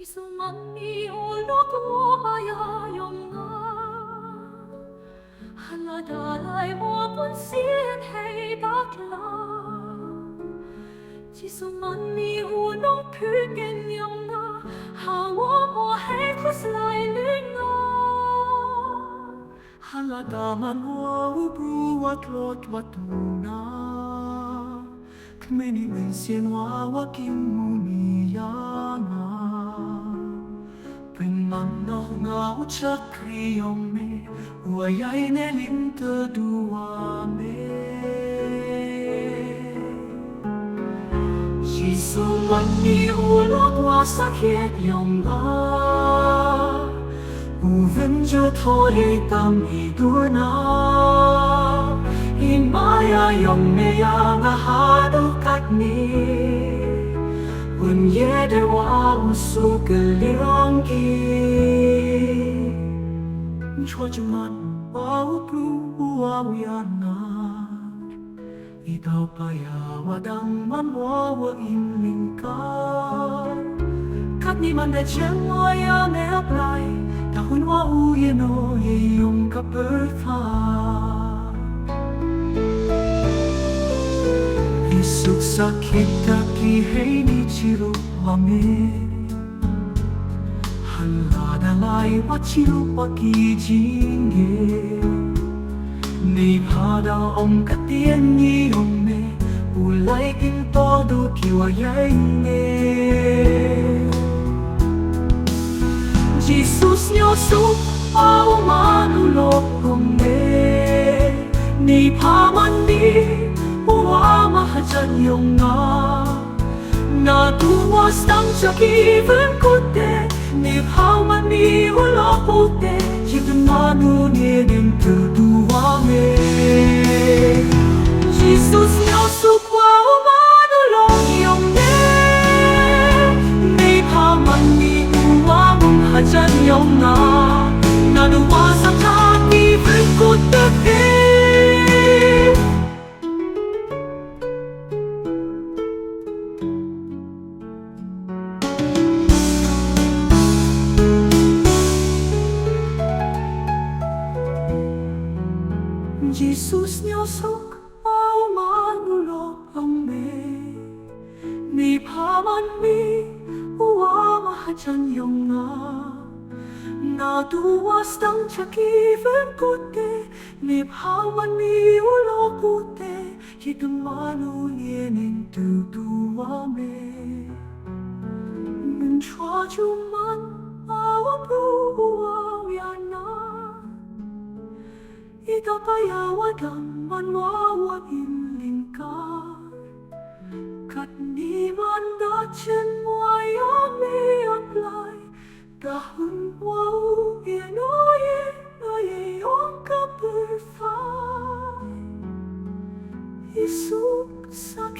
Kisumani ulo ayayong nga Haladalay mo punsin hey bakla Kisumani ulo pygen yung nga Hawa mo hey kuslay linga Haladaman mo ubruat lot watuna Kmeni mensin wawakim muniyana Pengmano nga uchakriyon me Wayay nelim tedua me Jisumani ulot wasakit yung nga Uvenja thori tam iduna Imaya yung meya nga hadukat ni Unyede wa usukelirongki Chwajuman wa upru uawiyana Itaw paya wadang manwawa inlingkar Kat ni man de chen waya ne apply Tahun wa uyeno yung kapertha Isuk sakit taki hey ni chiru wame Haladalay wa chiru paki jinge Ni pada om katien ni ome Ulay kin todo kiwayay nge Jesus nyo suk au manulok ome Ni pamandi Uwa mahajan yung nga Natuwas tang siyakiven kote Ni pamandi ula kote Jidun manu ninin kedua me Jesus nyo sukwa umanulong yung ne Ni pamandi uwa mahajan yung nga Natuwas ang siyakiven kote Jesus nyosok au manulok ang me Ni paman mi uwa mahajan yung nga Natuwas tang siyakiven kote Ni paman mi ulo kote Hidung manu yenin tutuwa me Min chwajuman awa pruwa yana Itapayawadang manwawa inlingkar Kat ni man dachen waya me apply Dahun wau inoye aye yung kaperfay Isuk sa